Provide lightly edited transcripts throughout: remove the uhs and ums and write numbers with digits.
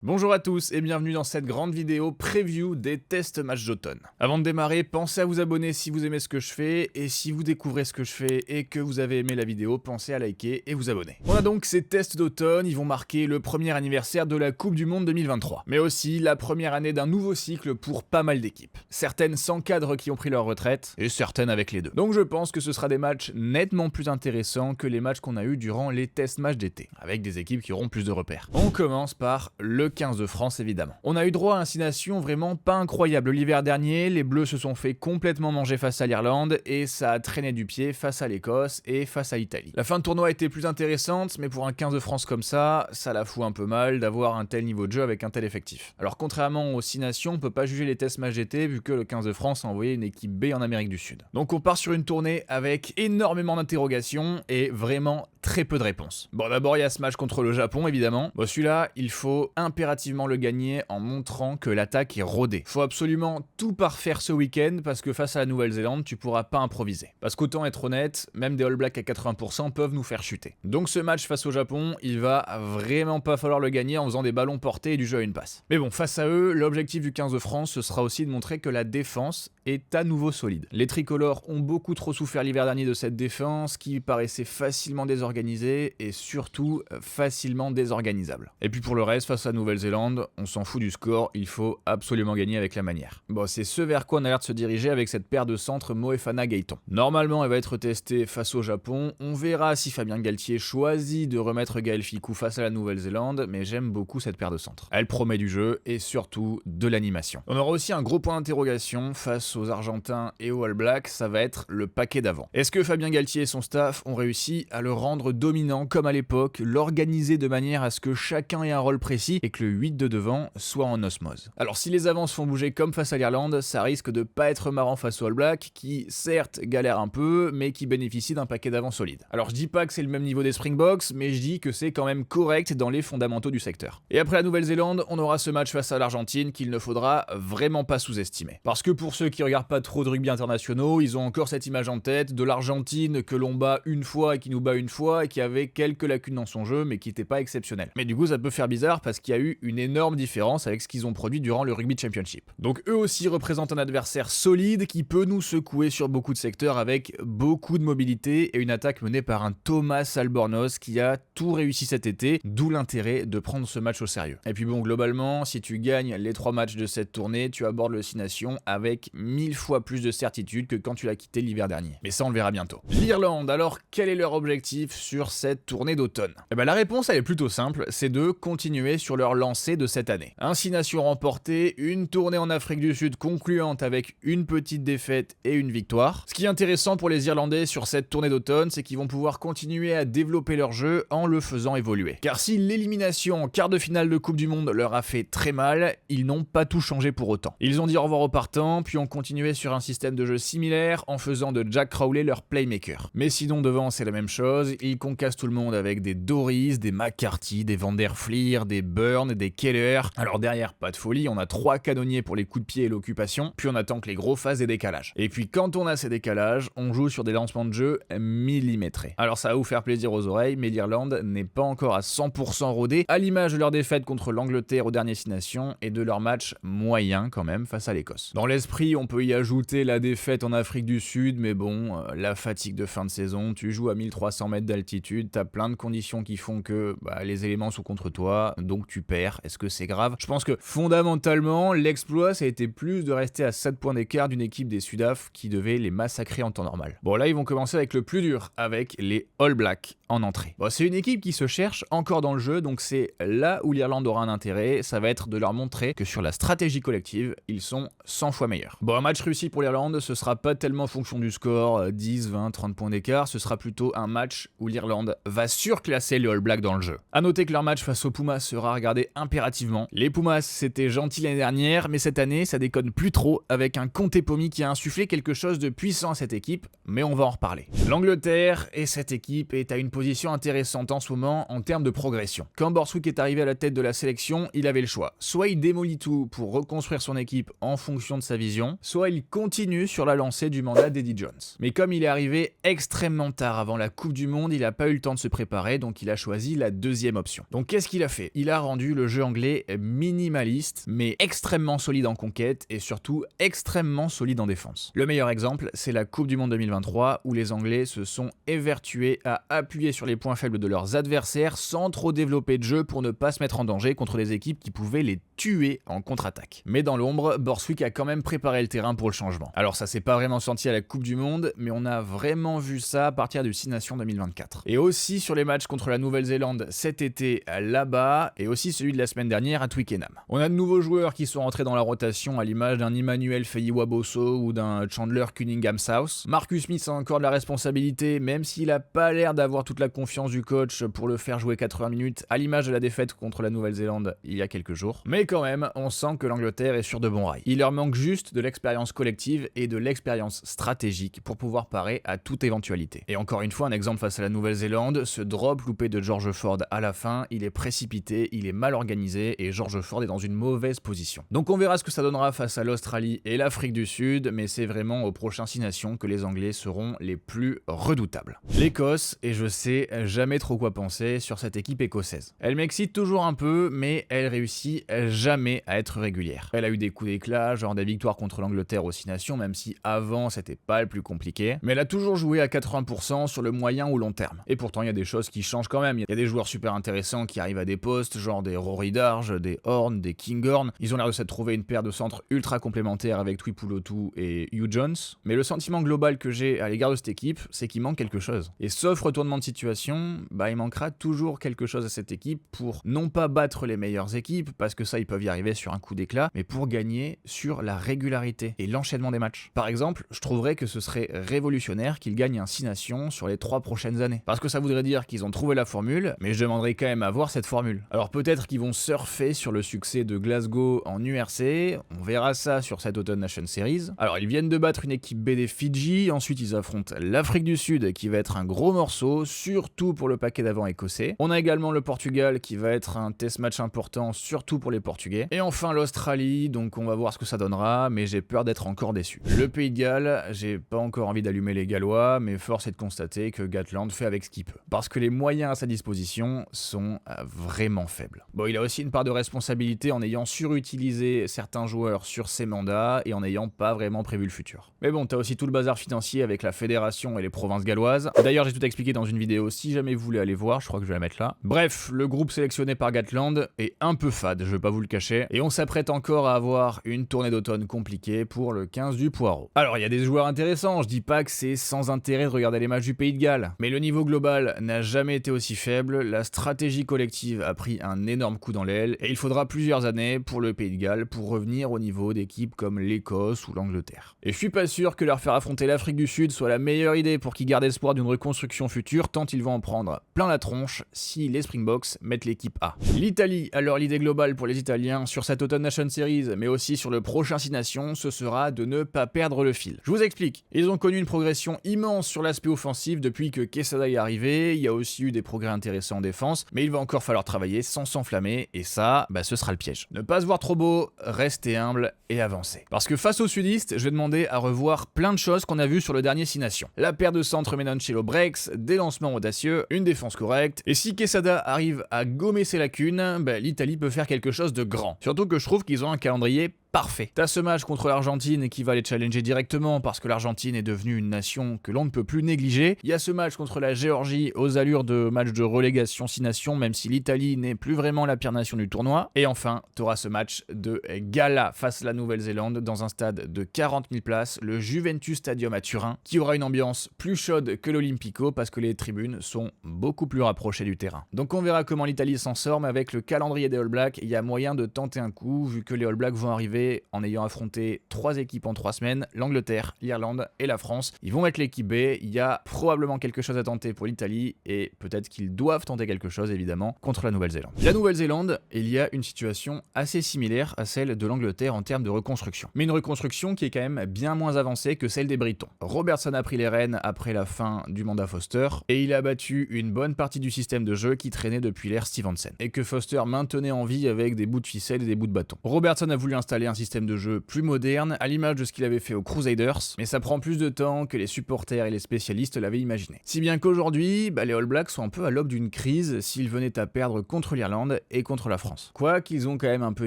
Bonjour à tous et bienvenue dans cette grande vidéo preview des tests matchs d'automne. Avant de démarrer, pensez à vous abonner si vous aimez ce que je fais, et si vous découvrez ce que je fais et que vous avez aimé la vidéo, pensez à liker et vous abonner. On a donc ces tests d'automne, ils vont marquer le premier anniversaire de la Coupe du Monde 2023, mais aussi la première année d'un nouveau cycle pour pas mal d'équipes. Certaines sans cadre qui ont pris leur retraite, et certaines avec les deux. Donc je pense que ce sera des matchs nettement plus intéressants que les matchs qu'on a eu durant les tests matchs d'été, avec des équipes qui auront plus de repères. On commence par le 15 de France évidemment. On a eu droit à un 6 nations vraiment pas incroyable l'hiver dernier, les Bleus se sont fait complètement manger face à l'Irlande et ça a traîné du pied face à l'Écosse et face à l'Italie. La fin de tournoi a été plus intéressante, mais pour un 15 de France comme ça la fout un peu mal d'avoir un tel niveau de jeu avec un tel effectif. Alors contrairement aux 6 nations, on peut pas juger les tests matchs d'été vu que le 15 de France a envoyé une équipe B en Amérique du Sud. Donc on part sur une tournée avec énormément d'interrogations et vraiment très peu de réponses. Bon, d'abord il y a ce match contre le Japon évidemment. Bon, celui-là, il faut impérativement le gagner en montrant que l'attaque est rodée. Faut absolument tout parfaire ce week-end parce que face à la Nouvelle-Zélande, tu pourras pas improviser. Parce qu'autant être honnête, même des All Blacks à 80% peuvent nous faire chuter. Donc ce match face au Japon, il va vraiment pas falloir le gagner en faisant des ballons portés et du jeu à une passe. Mais bon, face à eux, l'objectif du 15 de France, ce sera aussi de montrer que la défense est à nouveau solide. Les tricolores ont beaucoup trop souffert l'hiver dernier de cette défense qui paraissait facilement désorganisée et surtout facilement désorganisable. Et puis pour le reste, face à la Nouvelle-Zélande, on s'en fout du score, il faut absolument gagner avec la manière. Bon, c'est ce vers quoi on a l'air de se diriger avec cette paire de centres Moefana-Gaëtan. Normalement, elle va être testée face au Japon, on verra si Fabien Galtier choisit de remettre Gaël Fickou face à la Nouvelle-Zélande, mais j'aime beaucoup cette paire de centres. Elle promet du jeu et surtout de l'animation. On aura aussi un gros point d'interrogation face aux Argentins et aux All Blacks, ça va être le paquet d'avant. Est-ce que Fabien Galtier et son staff ont réussi à le rendre dominant comme à l'époque, l'organiser de manière à ce que chacun ait un rôle précis et que le 8 de devant soit en osmose? Alors si les avants se font bouger comme face à l'Irlande, ça risque de pas être marrant face aux All Blacks qui certes galèrent un peu mais qui bénéficient d'un paquet d'avant solide. Alors je dis pas que c'est le même niveau des Springboks, mais je dis que c'est quand même correct dans les fondamentaux du secteur. Et après la Nouvelle-Zélande, on aura ce match face à l'Argentine qu'il ne faudra vraiment pas sous-estimer. Parce que pour ceux qui regardent pas trop de rugby internationaux, ils ont encore cette image en tête de l'Argentine que l'on bat une fois et qui nous bat une fois et qui avait quelques lacunes dans son jeu mais qui n'était pas exceptionnel. Mais du coup ça peut faire bizarre parce qu'il y a eu une énorme différence avec ce qu'ils ont produit durant le Rugby Championship. Donc eux aussi représentent un adversaire solide qui peut nous secouer sur beaucoup de secteurs avec beaucoup de mobilité et une attaque menée par un Thomas Albornoz qui a tout réussi cet été, d'où l'intérêt de prendre ce match au sérieux. Et puis bon, globalement, si tu gagnes les 3 matchs de cette tournée, tu abordes le 6 nations avec 1000 fois plus de certitude que quand tu l'as quitté l'hiver dernier. Mais ça on le verra bientôt. L'Irlande, alors quel est leur objectif sur cette tournée d'automne? Eh ben la réponse elle est plutôt simple, c'est de continuer sur leur lancée de cette année. Un 6 nations remporté, une tournée en Afrique du Sud concluante avec une petite défaite et une victoire. Ce qui est intéressant pour les Irlandais sur cette tournée d'automne, c'est qu'ils vont pouvoir continuer à développer leur jeu en le faisant évoluer. Car si l'élimination en quart de finale de Coupe du Monde leur a fait très mal, ils n'ont pas tout changé pour autant. Ils ont dit au revoir aux partants, puis ont continué sur un système de jeu similaire en faisant de Jack Crowley leur playmaker. Mais sinon devant c'est la même chose, ils concassent tout le monde avec des Doris, des McCarthy, des Van der Fleer, des Burn, des Keller. Alors derrière, pas de folie, on a 3 canonniers pour les coups de pied et l'occupation, puis on attend que les gros fassent des décalages. Et puis quand on a ces décalages, on joue sur des lancements de jeu millimétrés. Alors ça va vous faire plaisir aux oreilles, mais l'Irlande n'est pas encore à 100% rodée, à l'image de leur défaite contre l'Angleterre au dernier 6 nations et de leur match moyen quand même face à l'Écosse. Dans l'esprit, on peut y ajouter la défaite en Afrique du Sud, mais bon, la fatigue de fin de saison, tu joues à 1300 mètres d'altitude, t'as plein de conditions qui font que les éléments sont contre toi, donc tu perds. Est-ce que c'est grave? Je pense que fondamentalement, l'exploit ça a été plus de rester à 7 points d'écart d'une équipe des Sudaf qui devait les massacrer en temps normal. Bon là ils vont commencer avec le plus dur, avec les All Blacks en entrée. Bon, c'est une équipe qui se cherche encore dans le jeu, donc c'est là où l'Irlande aura un intérêt, ça va être de leur montrer que sur la stratégie collective, ils sont 100 fois meilleurs. Bon, un match réussi pour l'Irlande, ce sera pas tellement en fonction du score, 10, 20, 30 points d'écart, ce sera plutôt un match où l'Irlande va surclasser les All Blacks dans le jeu. A noter que leur match face aux Pumas sera regardé impérativement. Les Pumas, c'était gentil l'année dernière, mais cette année, ça déconne plus trop avec un Conte Pomi qui a insufflé quelque chose de puissant à cette équipe, mais on va en reparler. L'Angleterre et cette équipe est à une position intéressante en ce moment en termes de progression. Quand Borthwick est arrivé à la tête de la sélection, il avait le choix. Soit il démolit tout pour reconstruire son équipe en fonction de sa vision, soit il continue sur la lancée du mandat d'Eddie Jones. Mais comme il est arrivé extrêmement tard avant la Coupe du Monde, Monde, il n'a pas eu le temps de se préparer, donc il a choisi la deuxième option. Donc qu'est-ce qu'il a fait? Il a rendu le jeu anglais minimaliste, mais extrêmement solide en conquête et surtout extrêmement solide en défense. Le meilleur exemple, c'est la Coupe du Monde 2023 où les Anglais se sont évertués à appuyer sur les points faibles de leurs adversaires sans trop développer de jeu pour ne pas se mettre en danger contre des équipes qui pouvaient les tuer en contre-attaque. Mais dans l'ombre, Borthwick a quand même préparé le terrain pour le changement. Alors ça s'est pas vraiment senti à la Coupe du Monde, mais on a vraiment vu ça à partir du 6 Nations 2024. Et aussi sur les matchs contre la Nouvelle-Zélande cet été là-bas, et aussi celui de la semaine dernière à Twickenham. On a de nouveaux joueurs qui sont rentrés dans la rotation à l'image d'un Emmanuel Feyi-Waboso ou d'un Chandler Cunningham-South. Marcus Smith a encore de la responsabilité, même s'il a pas l'air d'avoir toute la confiance du coach pour le faire jouer 80 minutes, à l'image de la défaite contre la Nouvelle-Zélande il y a quelques jours. Mais quand même, on sent que l'Angleterre est sur de bons rails. Il leur manque juste de l'expérience collective et de l'expérience stratégique pour pouvoir parer à toute éventualité. Et encore une fois, un exemple face à la Nouvelle-Zélande, ce drop loupé de George Ford à la fin, il est précipité, il est mal organisé et George Ford est dans une mauvaise position. Donc on verra ce que ça donnera face à l'Australie et l'Afrique du Sud, mais c'est vraiment aux prochains 6 nations que les Anglais seront les plus redoutables. L'Écosse, et je sais jamais trop quoi penser sur cette équipe écossaise. Elle m'excite toujours un peu, mais elle réussit jamais à être régulière. Elle a eu des coups d'éclat, genre des victoires contre l'Angleterre aux 6 nations, même si avant c'était pas le plus compliqué, mais elle a toujours joué à 80% sur le moyen ou long terme. Et pourtant il y a des choses qui changent quand même. Il y a des joueurs super intéressants qui arrivent à des postes, genre des Rory Darge, des Horn, des Kinghorn. Ils ont l'air de s'être trouvé une paire de centres ultra complémentaires avec Tuipulotu et Hugh Jones. Mais le sentiment global que j'ai à l'égard de cette équipe, c'est qu'il manque quelque chose. Et sauf retournement de situation, il manquera toujours quelque chose à cette équipe pour non pas battre les meilleures équipes, parce que ça ils peuvent y arriver sur un coup d'éclat, mais pour gagner sur la régularité et l'enchaînement des matchs. Par exemple, je trouverais que ce serait révolutionnaire qu'ils gagnent un 6 nations sur les 3 prochaines années. Parce que ça voudrait dire qu'ils ont trouvé la formule, mais je demanderais quand même à voir cette formule. Alors peut-être qu'ils vont surfer sur le succès de Glasgow en URC, on verra ça sur cette Autumn Nation Series. Alors ils viennent de battre une équipe B des Fidji, ensuite ils affrontent l'Afrique du Sud qui va être un gros morceau, surtout pour le paquet d'avant écossais. On a également le Portugal qui va être un test match important, surtout pour les Portugais. Et enfin l'Australie, donc on va voir ce que ça donnera, mais j'ai peur d'être encore déçu. Le Pays de Galles, j'ai pas encore envie d'allumer les Gallois, mais force est de constater que Gatland fait avec ce qu'il peut. Parce que les moyens à sa disposition sont vraiment faibles. Bon, il a aussi une part de responsabilité en ayant surutilisé certains joueurs sur ses mandats et en n'ayant pas vraiment prévu le futur. Mais bon, t'as aussi tout le bazar financier avec la fédération et les provinces galloises. D'ailleurs, j'ai tout expliqué dans une vidéo, si jamais vous voulez aller voir, je crois que je vais la mettre là. Bref, le groupe sélectionné par Gatland est un peu fade, je vais pas vous le cacher, et on s'apprête encore à avoir une tournée d'automne compliquée pour le 15 du Poireau. Alors, il y a des joueurs intéressants, je dis pas que c'est sans intérêt de regarder les matchs du Pays de Galles, mais le niveau global n'a jamais été aussi faible, la stratégie collective a pris un énorme coup dans l'aile, et il faudra plusieurs années pour le Pays de Galles pour revenir au niveau d'équipes comme l'Écosse ou l'Angleterre. Et je suis pas sûr que leur faire affronter l'Afrique du Sud soit la meilleure idée pour qu'ils gardent espoir d'une reconstruction future, tant ils vont en prendre plein la tronche si les Springboks mettent l'équipe A. L'Italie, alors l'idée globale pour les Italiens sur cette Autumn Nation Series, mais aussi sur le prochain 6 nations, ce sera de ne pas perdre le fil. Je vous explique, ils ont connu une progression immense sur l'aspect offensif depuis que Quesada est arrivé, il y a aussi eu des progrès intéressants en défense, mais il va encore falloir travailler sans s'enflammer, et ça, ce sera le piège. Ne pas se voir trop beau, rester humble et avancer. Parce que face aux sudistes, je vais demander à revoir plein de choses qu'on a vues sur le dernier 6 nations. La paire de centres Menoncello Breaks, des lancements audacieux, une défense correcte, et si Quesada arrive à gommer ses lacunes, l'Italie peut faire quelque chose de grand. Surtout que je trouve qu'ils ont un calendrier parfait. T'as ce match contre l'Argentine qui va les challenger directement parce que l'Argentine est devenue une nation que l'on ne peut plus négliger. Il y a ce match contre la Géorgie aux allures de match de relégation 6 nations, même si l'Italie n'est plus vraiment la pire nation du tournoi. Et enfin, t'auras ce match de gala face à la Nouvelle-Zélande dans un stade de 40 000 places, le Juventus Stadium à Turin, qui aura une ambiance plus chaude que l'Olympico parce que les tribunes sont beaucoup plus rapprochées du terrain. Donc on verra comment l'Italie s'en sort, mais avec le calendrier des All Blacks, il y a moyen de tenter un coup vu que les All Blacks vont arriver en ayant affronté 3 équipes en 3 semaines, l'Angleterre, l'Irlande et la France. Ils vont mettre l'équipe B, il y a probablement quelque chose à tenter pour l'Italie et peut-être qu'ils doivent tenter quelque chose évidemment contre la Nouvelle-Zélande. La Nouvelle-Zélande, il y a une situation assez similaire à celle de l'Angleterre en termes de reconstruction. Mais une reconstruction qui est quand même bien moins avancée que celle des Britons. Robertson a pris les rênes après la fin du mandat Foster et il a battu une bonne partie du système de jeu qui traînait depuis l'ère Stevenson et que Foster maintenait en vie avec des bouts de ficelle et des bouts de bâton. Robertson a voulu installer un système de jeu plus moderne, à l'image de ce qu'il avait fait aux Crusaders, mais ça prend plus de temps que les supporters et les spécialistes l'avaient imaginé. Si bien qu'aujourd'hui, les All Blacks sont un peu à l'aube d'une crise s'ils venaient à perdre contre l'Irlande et contre la France. Quoi qu'ils ont quand même un peu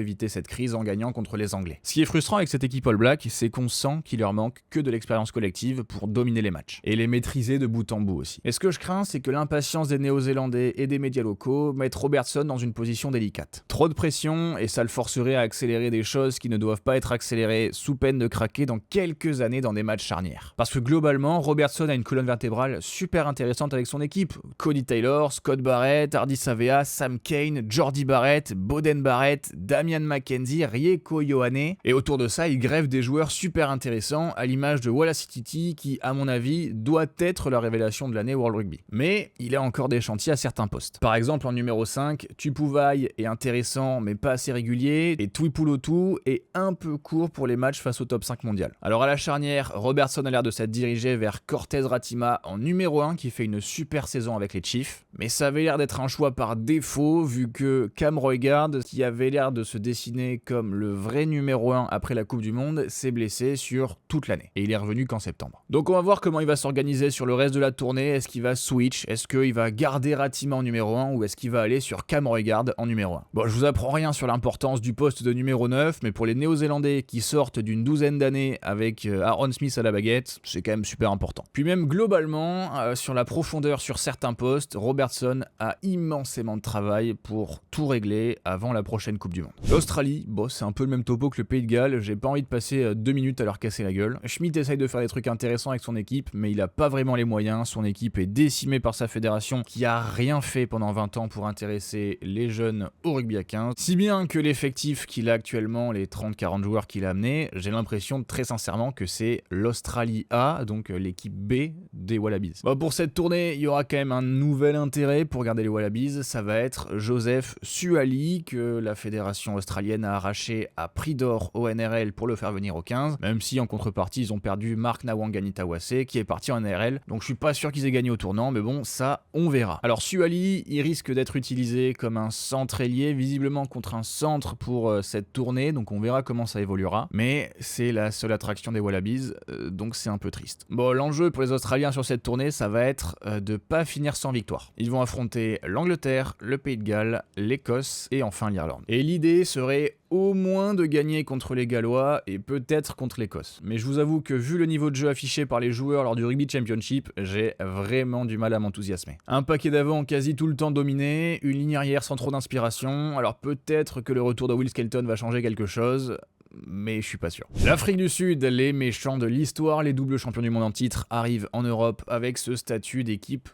évité cette crise en gagnant contre les Anglais. Ce qui est frustrant avec cette équipe All Black, c'est qu'on sent qu'il leur manque que de l'expérience collective pour dominer les matchs, et les maîtriser de bout en bout aussi. Et ce que je crains, c'est que l'impatience des Néo-Zélandais et des médias locaux mette Robertson dans une position délicate. Trop de pression, et ça le forcerait à accélérer des choses qui ne doivent pas être accélérées sous peine de craquer dans quelques années dans des matchs charnières. Parce que globalement, Robertson a une colonne vertébrale super intéressante avec son équipe. Cody Taylor, Scott Barrett, Hardy Savea, Sam Cane, Jordi Barrett, Boden Barrett, Damian McKenzie, Rieko Ioane. Et autour de ça, il grève des joueurs super intéressants à l'image de Wallace Titi qui, à mon avis, doit être la révélation de l'année World Rugby. Mais il a encore des chantiers à certains postes. Par exemple, en numéro 5, Tupouvaille est intéressant mais pas assez régulier, et Tuipulotu est un peu court pour les matchs face au top 5 mondial. Alors à la charnière, Robertson a l'air de s'être dirigé vers Cortez Ratima en numéro 1 qui fait une super saison avec les Chiefs, mais ça avait l'air d'être un choix par défaut vu que Cam Roigard, qui avait l'air de se dessiner comme le vrai numéro 1 après la Coupe du Monde, s'est blessé sur toute l'année, et il est revenu qu'en septembre. Donc on va voir comment il va s'organiser sur le reste de la tournée. Est-ce qu'il va switch? Est-ce qu'il va garder Ratima en numéro 1 ou est-ce qu'il va aller sur Cam Roigard en numéro 1? Bon, je vous apprends rien sur l'importance du poste de numéro 9, mais pour les Néo-Zélandais qui sortent d'une douzaine d'années avec Aaron Smith à la baguette, c'est quand même super important. Puis même globalement, sur la profondeur sur certains postes, Robertson a immensément de travail pour tout régler avant la prochaine Coupe du Monde. L'Australie, c'est un peu le même topo que le Pays de Galles, j'ai pas envie de passer 2 minutes à leur casser la gueule. Schmidt essaye de faire des trucs intéressants avec son équipe, mais il a pas vraiment les moyens, son équipe est décimée par sa fédération qui a rien fait pendant 20 ans pour intéresser les jeunes au rugby à 15, si bien que l'effectif qu'il a actuellement, les 30-40 joueurs qu'il a amenés, j'ai l'impression très sincèrement que c'est l'Australie A, donc l'équipe B des Wallabies. Pour cette tournée, il y aura quand même un nouvel intérêt pour garder les Wallabies, ça va être Joseph Suaalii, que la fédération australienne a arraché à prix d'or au NRL pour le faire venir au 15, même si en contrepartie ils ont perdu Mark Nawangani-Tawase qui est parti en NRL, donc je suis pas sûr qu'ils aient gagné au tournant, mais bon, ça on verra. Alors Suaalii, il risque d'être utilisé comme un centre ailier, visiblement contre un centre pour cette tournée, donc on verra comment ça évoluera, mais c'est la seule attraction des Wallabies, donc c'est un peu triste. Bon, l'enjeu pour les Australiens sur cette tournée, ça va être de pas finir sans victoire. Ils vont affronter l'Angleterre, le Pays de Galles, l'Écosse et enfin l'Irlande. Et l'idée serait au moins de gagner contre les Gallois et peut-être contre l'Écosse. Mais je vous avoue que vu le niveau de jeu affiché par les joueurs lors du Rugby Championship, j'ai vraiment du mal à m'enthousiasmer. Un paquet d'avant quasi tout le temps dominé, une ligne arrière sans trop d'inspiration, alors peut-être que le retour de Will Skelton va changer quelque chose, mais je suis pas sûr. L'Afrique du Sud, les méchants de l'histoire, les doubles champions du monde en titre, arrivent en Europe avec ce statut d'équipe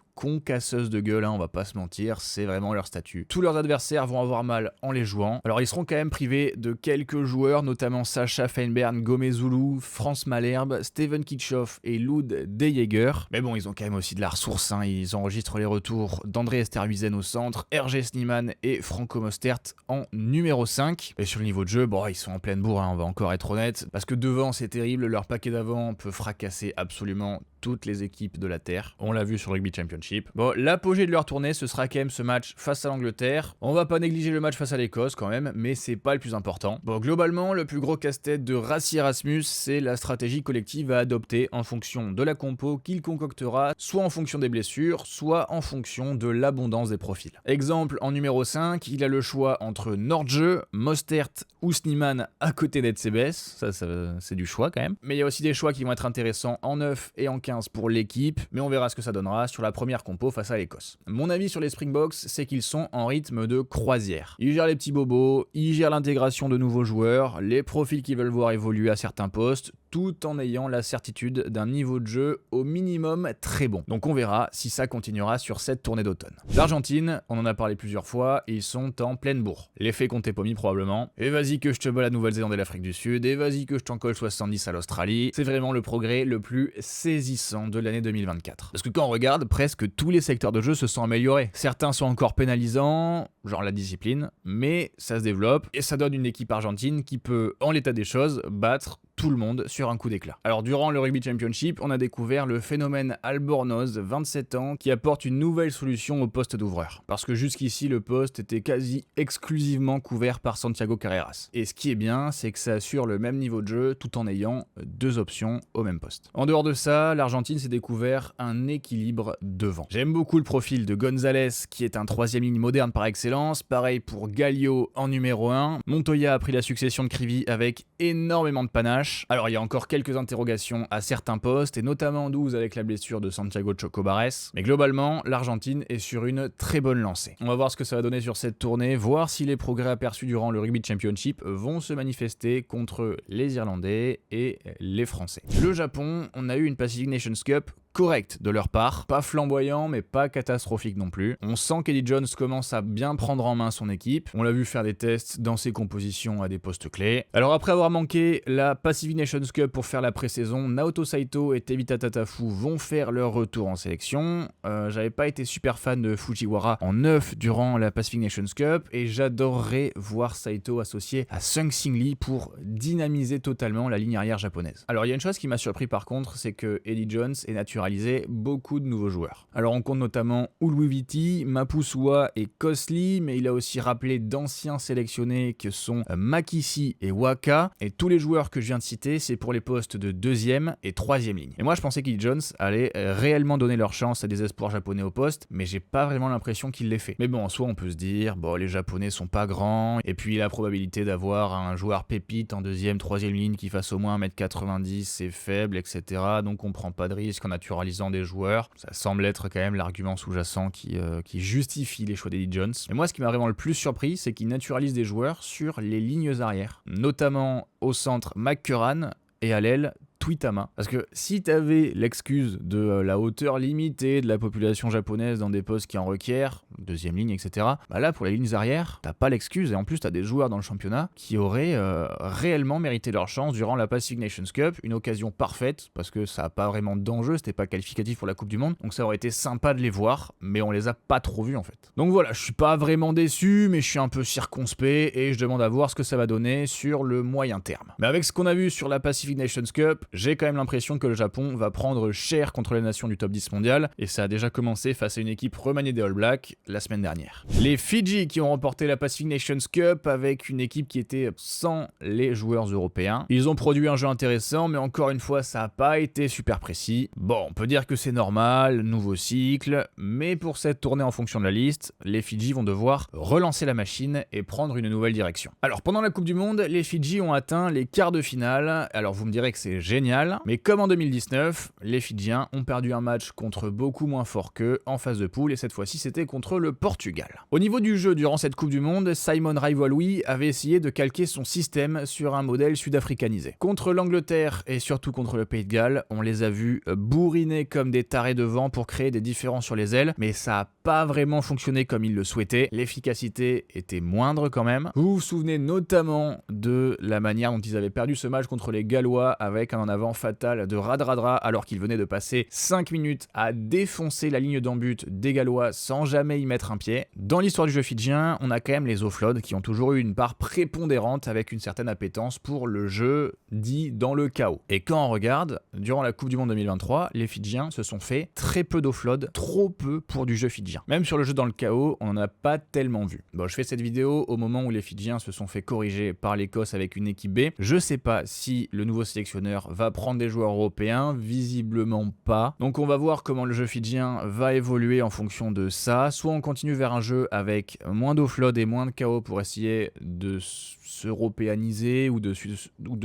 casseuse de gueule, on va pas se mentir, c'est vraiment leur statut. Tous leurs adversaires vont avoir mal en les jouant. Alors ils seront quand même privés de quelques joueurs, notamment Sacha Feinberg, Gomez-Zulu, France Malherbe, Steven Kitchoff et Lud Dejager. Mais bon, ils ont quand même aussi de la ressource, ils enregistrent les retours d'André Esterhuizen au centre, Hergé Snyman et Franco Mostert en numéro 5. Et sur le niveau de jeu, ils sont en pleine bourre, on va encore être honnête, parce que devant c'est terrible, leur paquet d'avant peut fracasser absolument toutes les équipes de la Terre. On l'a vu sur le Rugby Championship. Bon, l'apogée de leur tournée, ce sera quand même ce match face à l'Angleterre. On va pas négliger le match face à l'Écosse quand même, mais c'est pas le plus important. Bon, globalement, le plus gros casse-tête de Rassi Erasmus, c'est la stratégie collective à adopter en fonction de la compo qu'il concoctera, soit en fonction des blessures, soit en fonction de l'abondance des profils. Exemple, en numéro 5, il a le choix entre Nordjeu, Mostert ou Snyman à côté d'Etsebes. Ça, c'est du choix quand même. Mais il y a aussi des choix qui vont être intéressants en 9 et en 15 pour l'équipe, mais on verra ce que ça donnera sur la première compo face à l'Écosse. Mon avis sur les Springboks, c'est qu'ils sont en rythme de croisière. Ils gèrent les petits bobos, ils gèrent l'intégration de nouveaux joueurs, les profils qu'ils veulent voir évoluer à certains postes, tout en ayant la certitude d'un niveau de jeu au minimum très bon. Donc on verra si ça continuera sur cette tournée d'automne. L'Argentine, on en a parlé plusieurs fois, ils sont en pleine bourre. L'effet Conte Pomi probablement. Et vas-y que je te bats la Nouvelle-Zélande et l'Afrique du Sud, et vas-y que je t'en colle 70 à l'Australie. C'est vraiment le progrès le plus saisissant de l'année 2024. Parce que quand on regarde, presque tous les secteurs de jeu se sont améliorés. Certains sont encore pénalisants, genre la discipline, mais ça se développe et ça donne une équipe argentine qui peut, en l'état des choses, battre tout le monde sur un coup d'éclat. Alors durant le Rugby Championship, on a découvert le phénomène Albornoz, 27 ans, qui apporte une nouvelle solution au poste d'ouvreur. Parce que jusqu'ici, le poste était quasi exclusivement couvert par Santiago Carreras. Et ce qui est bien, c'est que ça assure le même niveau de jeu tout en ayant deux options au même poste. En dehors de ça, l'Argentine s'est découvert un équilibre devant. J'aime beaucoup le profil de González, qui est un troisième ligne moderne par excellence. Pareil pour Gallio en numéro 1. Montoya a pris la succession de Krivy avec énormément de panache. Alors il y a encore quelques interrogations à certains postes, et notamment en 12 avec la blessure de Santiago Chocobares. Mais globalement, l'Argentine est sur une très bonne lancée. On va voir ce que ça va donner sur cette tournée, voir si les progrès aperçus durant le Rugby Championship vont se manifester contre les Irlandais et les Français. Le Japon, on a eu une Pacific Nations Cup correct de leur part, pas flamboyant mais pas catastrophique non plus. On sent qu'Eddie Jones commence à bien prendre en main son équipe, on l'a vu faire des tests dans ses compositions à des postes clés. Alors après avoir manqué la Pacific Nations Cup pour faire la pré-saison, Naoto Saito et Tevita Tatafu vont faire leur retour en sélection. J'avais pas été super fan de Fujiwara en 9 durant la Pacific Nations Cup, et j'adorerais voir Saito associé à Sung Sing Lee pour dynamiser totalement la ligne arrière japonaise. Alors il y a une chose qui m'a surpris par contre, c'est que Eddie Jones est naturalisé beaucoup de nouveaux joueurs. Alors on compte notamment Uluwiti, Mapusua et Costly, mais il a aussi rappelé d'anciens sélectionnés que sont Makisi et Waka, et tous les joueurs que je viens de citer, c'est pour les postes de 2e et 3e ligne. Et moi je pensais qu'Eddie Jones allait réellement donner leur chance à des espoirs japonais au poste, mais j'ai pas vraiment l'impression qu'il l'ait fait. Mais bon, en soi on peut se dire, bon les japonais sont pas grands, et puis la probabilité d'avoir un joueur pépite en 2e, 3e ligne qui fasse au moins 1m90 c'est faible, etc. Donc on prend pas de risque en naturalisant des joueurs. Ça semble être quand même l'argument sous-jacent qui justifie les choix d'Eddie Jones. Et moi, ce qui m'a vraiment le plus surpris, c'est qu'il naturalise des joueurs sur les lignes arrières, notamment au centre McCurran et à l'aile Tuitama. Parce que si t'avais l'excuse de la hauteur limitée de la population japonaise dans des postes qui en requièrent, 2e ligne, etc., bah là, pour les lignes arrières, t'as pas l'excuse, et en plus, t'as des joueurs dans le championnat qui auraient réellement mérité leur chance durant la Pacific Nations Cup, une occasion parfaite, parce que ça a pas vraiment d'enjeu, c'était pas qualificatif pour la Coupe du Monde, donc ça aurait été sympa de les voir, mais on les a pas trop vus en fait. Donc voilà, je suis pas vraiment déçu, mais je suis un peu circonspect, et je demande à voir ce que ça va donner sur le moyen terme. Mais avec ce qu'on a vu sur la Pacific Nations Cup, j'ai quand même l'impression que le Japon va prendre cher contre les nations du top 10 mondial, et ça a déjà commencé face à une équipe remaniée des All Blacks la semaine dernière. Les Fidji qui ont remporté la Pacific Nations Cup avec une équipe qui était sans les joueurs européens. Ils ont produit un jeu intéressant, mais encore une fois, ça n'a pas été super précis. Bon, on peut dire que c'est normal, nouveau cycle, mais pour cette tournée en fonction de la liste, les Fidji vont devoir relancer la machine et prendre une nouvelle direction. Alors pendant la Coupe du Monde, les Fidji ont atteint les quarts de finale. Alors vous me direz que c'est génial, mais comme en 2019, les Fidjiens ont perdu un match contre beaucoup moins fort qu'eux en phase de poule, et cette fois-ci c'était contre le Portugal. Au niveau du jeu durant cette Coupe du Monde, Simon Raivoaloui avait essayé de calquer son système sur un modèle sud-africanisé. Contre l'Angleterre et surtout contre le Pays de Galles, on les a vus bourriner comme des tarés devant pour créer des différences sur les ailes, mais ça a pas vraiment fonctionné comme ils le souhaitaient. L'efficacité était moindre quand même. Vous vous souvenez notamment de la manière dont ils avaient perdu ce match contre les Gallois avec un en avant fatal de Radradra alors qu'il venait de passer 5 minutes à défoncer la ligne d'en-but des Gallois sans jamais y mettre un pied. Dans l'histoire du jeu fidjien, on a quand même les offloads qui ont toujours eu une part prépondérante avec une certaine appétence pour le jeu dit dans le chaos. Et quand on regarde, durant la Coupe du Monde 2023, les Fidjiens se sont fait très peu d'offload, trop peu pour du jeu fidjien. Même sur le jeu dans le chaos, on n'en a pas tellement vu. Bon, je fais cette vidéo au moment où les Fidjiens se sont fait corriger par l'Écosse avec une équipe B. Je sais pas si le nouveau sélectionneur va prendre des joueurs européens, visiblement pas. Donc on va voir comment le jeu fidjien va évoluer en fonction de ça. Soit on continue vers un jeu avec moins d'offload et moins de chaos pour essayer de s'européaniser ou de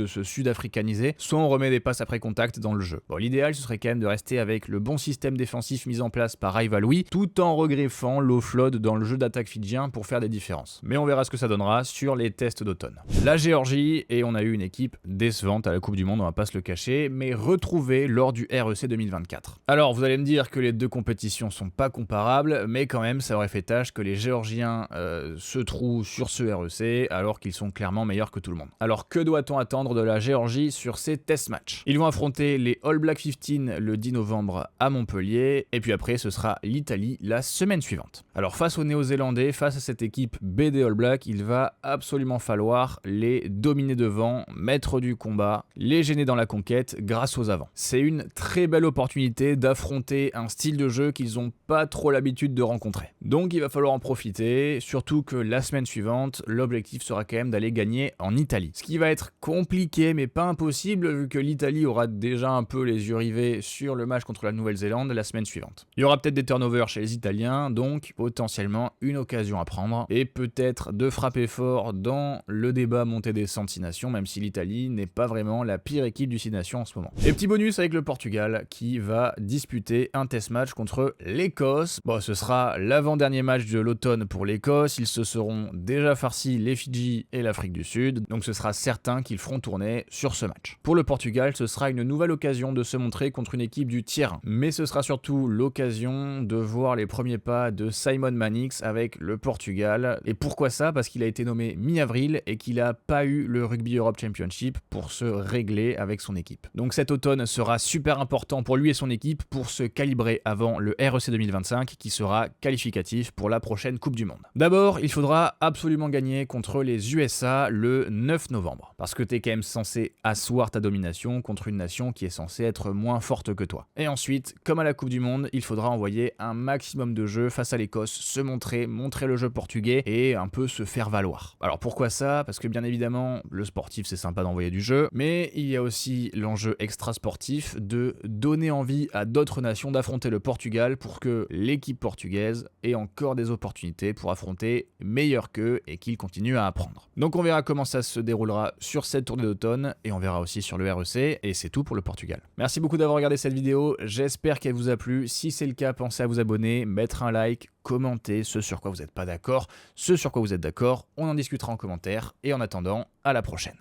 se sud-africaniser, soit on remet des passes après contact dans le jeu. Bon, l'idéal ce serait quand même de rester avec le bon système défensif mis en place par Raivoaloui, tout en regreffant l'offload dans le jeu d'attaque fidjien pour faire des différences. Mais on verra ce que ça donnera sur les tests d'automne. La Géorgie, et on a eu une équipe décevante à la Coupe du Monde, on va pas se le cacher, mais retrouvée lors du REC 2024. Alors vous allez me dire que les deux compétitions sont pas comparables, mais quand même même, ça aurait fait tâche que les Géorgiens se trouvent sur ce REC alors qu'ils sont clairement meilleurs que tout le monde. Alors que doit-on attendre de la Géorgie sur ces test matchs? Ils vont affronter les All Black 15 le 10 novembre à Montpellier, et puis après ce sera l'Italie la semaine suivante. Alors face aux Néo-Zélandais, face à cette équipe B des All Blacks, il va absolument falloir les dominer devant, mettre du combat, les gêner dans la conquête grâce aux avants. C'est une très belle opportunité d'affronter un style de jeu qu'ils n'ont pas trop l'habitude de rencontrer. Donc il va falloir en profiter, surtout que la semaine suivante, l'objectif sera quand même d'aller gagner en Italie. Ce qui va être compliqué mais pas impossible vu que l'Italie aura déjà un peu les yeux rivés sur le match contre la Nouvelle-Zélande la semaine suivante. Il y aura peut-être des turnovers chez les Italiens, donc potentiellement une occasion à prendre et peut-être de frapper fort dans le débat montée des 6 nations, même si l'Italie n'est pas vraiment la pire équipe du 6 nations en ce moment. Et petit bonus avec le Portugal qui va disputer un test match contre l'Écosse. Bon, ce sera l'avant-dernier match de l'automne pour l'Écosse, ils se seront déjà farcis les Fidji et l'Afrique du Sud, donc ce sera certain qu'ils feront tourner sur ce match. Pour le Portugal, ce sera une nouvelle occasion de se montrer contre une équipe du tiers 1, mais ce sera surtout l'occasion de voir les premiers pas de Simon Mannix avec le Portugal. Et pourquoi ça? Parce qu'il a été nommé mi-avril et qu'il n'a pas eu le Rugby Europe Championship pour se régler avec son équipe. Donc cet automne sera super important pour lui et son équipe pour se calibrer avant le REC 2025 qui sera qualificatif pour la prochaine Coupe du Monde. D'abord, il faudra absolument gagner contre les USA le 9 novembre, parce que t'es quand même censé asseoir ta domination contre une nation qui est censée être moins forte que toi. Et ensuite, comme à la Coupe du Monde, il faudra envoyer un maximum de jeux face à l'Écosse, se montrer le jeu portugais et un peu se faire valoir. Alors pourquoi ça? Parce que bien évidemment, le sportif c'est sympa d'envoyer du jeu, mais il y a aussi l'enjeu extra-sportif de donner envie à d'autres nations d'affronter le Portugal pour que l'équipe portugaise ait encore des opportunités pour affronter meilleur qu'eux et qu'ils continuent à apprendre. Donc on verra comment ça se déroulera sur cette tournée d'automne et on verra aussi sur le REC, et c'est tout pour le Portugal. Merci beaucoup d'avoir regardé cette vidéo, j'espère qu'elle vous a plu. Si c'est le cas, pensez à vous abonner, mettre un like, commenter ce sur quoi vous n'êtes pas d'accord, ce sur quoi vous êtes d'accord, on en discutera en commentaire, et en attendant, à la prochaine.